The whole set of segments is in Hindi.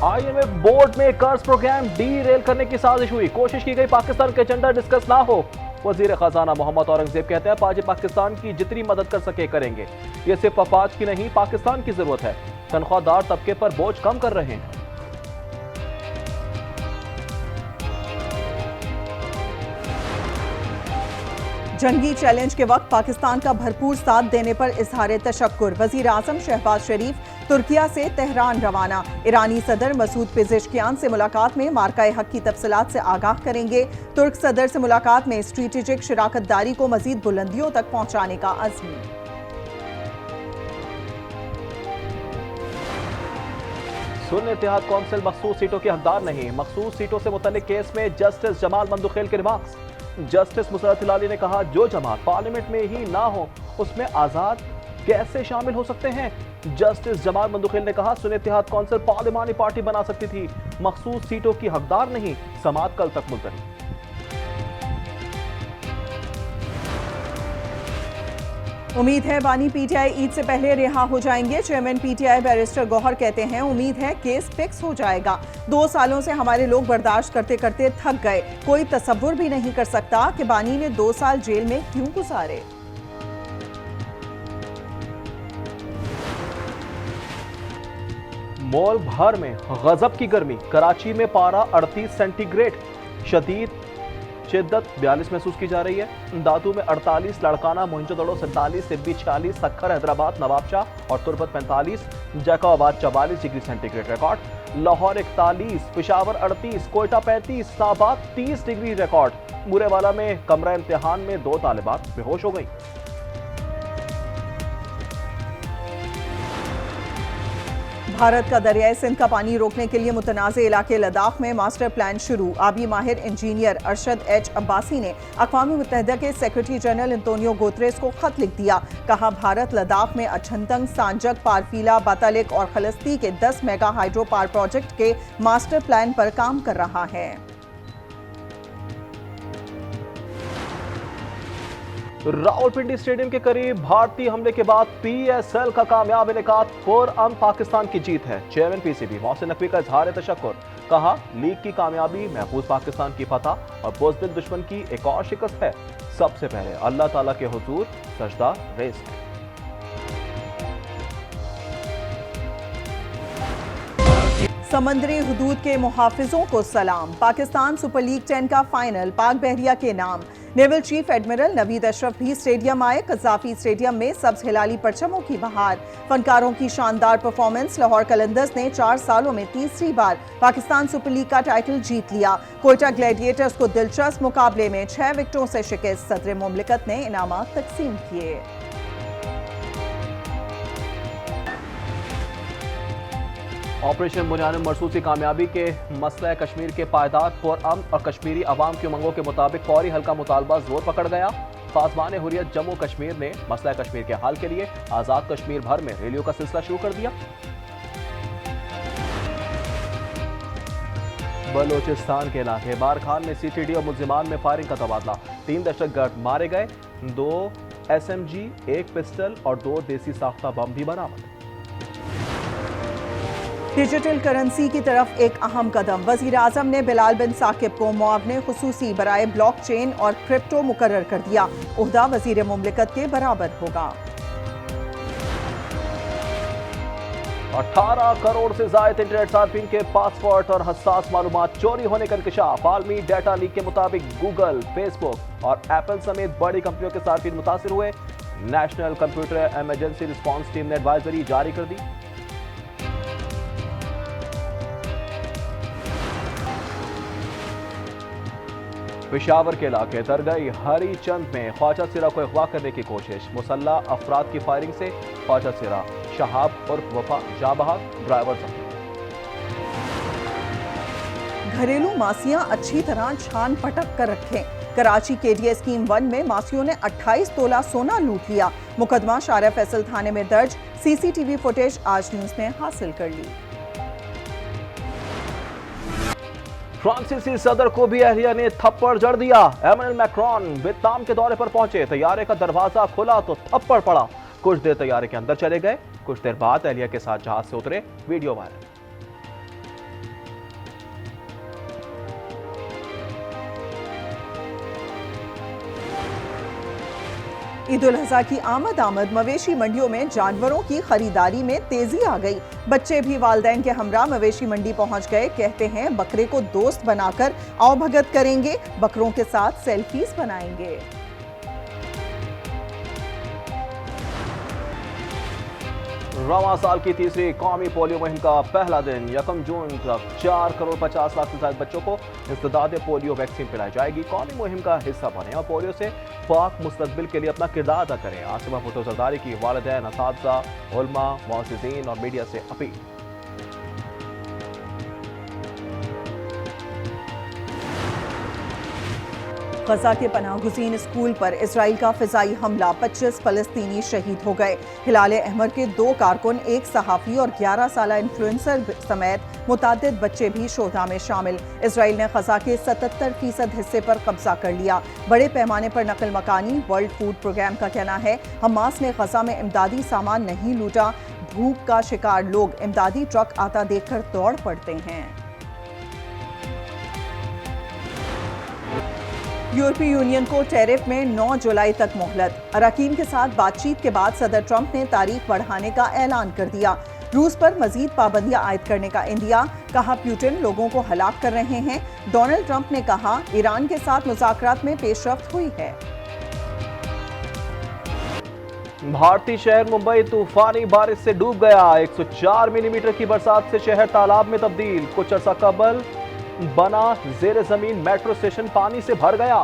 IMF बोर्ड में कर्ज प्रोग्राम डी-रेल करने की साजिश हुई। कोशिश की गई पाकिस्तान के एजेंडा डिस्कस ना हो। वजीर खजाना मोहम्मद औरंगजेब कहते हैं पाजी पाकिस्तान की जितनी मदद कर सके करेंगे। ये सिर्फ अफवाज की नहीं पाकिस्तान की जरूरत है। तनख्वाहदार तबके पर बोझ कम कर रहे हैं। जंगी चैलेंज के वक्त पाकिस्तान का भरपूर साथ देने पर इजहार तशक्कुर। वजीर आजम शहबाज शरीफ तुर्किया से तेहरान रवाना। ईरानी सदर मसूद पेजेशकियान से मुलाकात में मार्का हक की तफसीलात से आगाह करेंगे। तुर्क सदर से मुलाकात में स्ट्रेटेजिक शराकतदारी को मजीद बुलंदियों तक पहुंचाने का अज़्म। सुन्नी इत्तेहाद कौंसिल मखसूस सीटों के हकदार नहीं। मखसूस सीटों से मुतल्लिक केस में जस्टिस जमाल मंदुखेल के रिमार्क्स। जस्टिस मुसरत हिलाली ने कहा जो जमात पार्लियामेंट में ही ना हो उसमें आजाद कैसे शामिल हो सकते हैं। जस्टिस जमाल मंदुखेल ने कहा सुन्नी इत्तेहाद कौंसिल पार्लिमानी पार्टी बना सकती थी, मखसूस सीटों की हकदार नहीं। समाअत कल तक मुलतवी। उम्मीद है बानी पीटीआई ईद से पहले रिहा हो जाएंगे। चेयरमैन पीटीआई बैरिस्टर गौहर कहते हैं उम्मीद है केस फिक्स हो जाएगा। 2 सालों से हमारे लोग बर्दाश्त करते करते थक गए। कोई तसव्वुर भी नहीं कर सकता कि बानी ने 2 साल जेल में क्यों गुजारे। मॉल भर में गजब की गर्मी। कराची में पारा 38 सेंटीग्रेड, शदीद शिद्दत 42 महसूस की जा रही है। दादू में 48, लड़काना मोहिंजोदड़ो 47, सिब्बी 46, सक्खर हैदराबाद नवाबशाह और Turbat 45, Jacobabad 44 degree centigrade record. Lahore 41, Peshawar 38, Quetta 35, Islamabad 30 degree record. Mureedwala में कमरा इम्तिहान में 2 तालिबात बेहोश हो गई। भारत का दरियाई सिंध का पानी रोकने के लिए मुतनाज़े इलाके लद्दाख में मास्टर प्लान शुरू। आबी माहिर इंजीनियर अरशद एच अब्बासी ने अक़वाम मुत्तहिदा के सेक्रेटरी जनरल एंटोनियो गुतरेस को खत लिख दिया। कहा भारत लद्दाख में अछंतंग, सांजक, पारफीला, बातालिक और खलस्ती के 10 मेगा हाइड्रो पावर प्रोजेक्ट के मास्टर प्लान पर काम कर रहा है। रावलपिंडी स्टेडियम के करीब भारतीय हमले के बाद PSL का कामयाब इनेकाद पुरअमन पाकिस्तान की जीत है। चेयरमैन PCB मोहसिन नकवी का इजहार तशक्कुर। कहा लीग की कामयाबी महफूज पाकिस्तान की फतह और बुज़दिल दुश्मन की एक और शिकस्त है। सबसे पहले अल्लाह ताला के हुजूर सजदा रेज़ है। समंदरी हुदूद के मुहाफिजों को सलाम। पाकिस्तान सुपर लीग 10 का फाइनल पाक बहरिया के नाम। Naval chief admiral Naveed Ashraf भी स्टेडियम आए। कज़ाफी स्टेडियम में सब्ज हिलाली परचमों की बहार। फनकारों की शानदार परफॉर्मेंस। लाहौर कलंदर्स ने 4 सालों में तीसरी बार पाकिस्तान सुपर लीग का टाइटल जीत लिया। कोयटा ग्लैडिएटर्स को दिलचस्प मुकाबले में 6 विकेटों से शिकस्त। सदर मुमलिकत ने इनामात तकसीम किए। ऑपरेशन बुनियाद मरसूस की कामयाबी के मसला कश्मीर के पायदार पुरअमन और कश्मीरी अवाम की उमंगों के मुताबिक फौरी हल्का मुतालबा जोर पकड़ गया। पासबान हुर्रियत जम्मू कश्मीर ने मसला कश्मीर के हल के लिए आज़ाद कश्मीर भर में रैलियों का सिलसिला शुरू कर दिया। बलोचिस्तान के इलाके बारखान में CTD और मुल्जिमान में फायरिंग का तबादला। 3 दहशतगर्द मारे गए। 2 SMG, 1 पिस्टल और 2 देसी साख्ता बम भी बरामद। डिजिटल करेंसी की तरफ एक अहम कदम। वजीर आजम ने बिलाल बिन साकिब को मुआवने खुसूसी बराए ब्लॉकचेन और क्रिप्टो मुकर्रर कर दिया। ओहदा वजीर मुमलिकत के बराबर होगा। 18 करोड़ से ज्यादा इंटरनेट सार्फिन के पासवर्ड और हसास मालूमात चोरी होने का इंकशाफ। आलमी डेटा लीक के मुताबिक गूगल, फेसबुक और एप्पल समेत बड़ी कंपनियों के सार्फिन मुतासिर हुए। National computer emergency response team ने एडवाइजरी जारी कर दी। पेशावर के इलाके दरगाह हरी चंद में ख्वाजा सिरा को अगवा करने की कोशिश। मुसल्ला अफराद की फायरिंग से ख्वाजा सिरा शहाब और वफा जाबहाक ड्राइवर जख्मी। घरेलू मासियां अच्छी तरह छान पटक कर रखें। कराची KDA स्कीम 1 में मासियों ने 28 तोला सोना लूट लिया। मुकदमा शारा फैसल थाने में दर्ज। CCTV फुटेज आज न्यूज ने हासिल कर ली। फ्रांसीसी सदर को भी अहलिया ने थप्पड़ जड़ दिया। एमैनुअल मैक्रोन वियतनाम के दौरे पर पहुंचे। तैयारे का दरवाजा खुला तो थप्पड़ पड़ा। कुछ देर तैयारे के अंदर चले गए। कुछ देर बाद अहलिया के साथ जहाज से उतरे। Video viral. ईद उल अजहा की आमद मवेशी मंडियों में जानवरों की खरीदारी में तेजी आ गई। बच्चे भी वालिदैन के हमरा मवेशी मंडी पहुंच गए। कहते हैं बकरे को दोस्त बनाकर आवभगत करेंगे, बकरों के साथ सेल्फीज बनाएंगे। रवां साल की तीसरी कौमी पोलियो मुहिम का पहला दिन 1 जून तक 4 करोड़ 50 लाख से ज्यादा बच्चों को इंसदाद पोलियो वैक्सीन पिलाई जाएगी। कौमी मुहिम का हिस्सा बने और पोलियो से पाक मुस्तकबिल के लिए अपना किरदार अदा करें। आसिमा भुट्टो जरदारी की वालिदैन, असातिज़ा, उलमा, मुअज़्ज़िज़ीन और मीडिया से अपील। गजा के पनाहगुज़ीन स्कूल पर इजराइल का फिजाई हमला, 25 फलस्तीनी शहीद हो गए। हिलाल अहमर के 2 कारकुन, 1 सहाफ़ी और 11 साला इन्फ्लुएंसर समेत मुतादिद बच्चे भी शोधा में शामिल। इजराइल ने गजा के 77% हिस्से पर कब्जा कर लिया। बड़े पैमाने पर नकल मकानी। वर्ल्ड फूड प्रोग्राम का कहना है हमास ने गजा में इमदादी सामान नहीं लूटा। भूख का शिकार लोग इमदादी ट्रक आता देखकर दौड़ पड़ते हैं। यूरोपीय यूनियन को टैरिफ में 9 जुलाई तक मोहलत। अराकीन के साथ बातचीत के बाद सदर ट्रंप ने तारीख बढ़ाने का ऐलान कर दिया। रूस पर मजीद पाबंदियां आयद करने का इंदिया। कहा पुतिन लोगों को हलाक कर रहे हैं। डोनाल्ड ट्रंप ने कहा ईरान के साथ मुज़ाकरात में पेशरफ्त हुई है। भारतीय शहर मुंबई तूफानी बारिश से डूब गया। 104 मिलीमीटर की बरसात से शहर तालाब में तब्दील। कुछ अर्सा कबल बना जेर जमीन मेट्रो स्टेशन पानी से भर गया।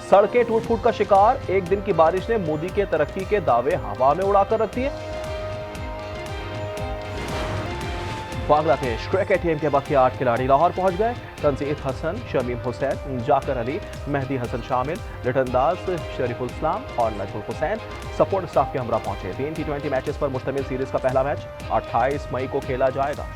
सड़कें टूट फूट का शिकार। एक दिन की बारिश ने मोदी के तरक्की के दावे हवा में उड़ाकर रख दिए। बांग्लादेश क्रिकेट टीम के बाकी 8 खिलाड़ी लाहौर पहुंच गए। तंजीद हसन, शमीम हुसैन, जाकर अली, मेहदी हसन शामिल, लिटनदास, शरीफुल इस्लाम और नजमुल हुसैन सपोर्ट स्टाफ के हमरा पहुंचे। 3 T20 मैचेस पर मुश्तमिल सीरीज का पहला मैच 28 मई को खेला जाएगा।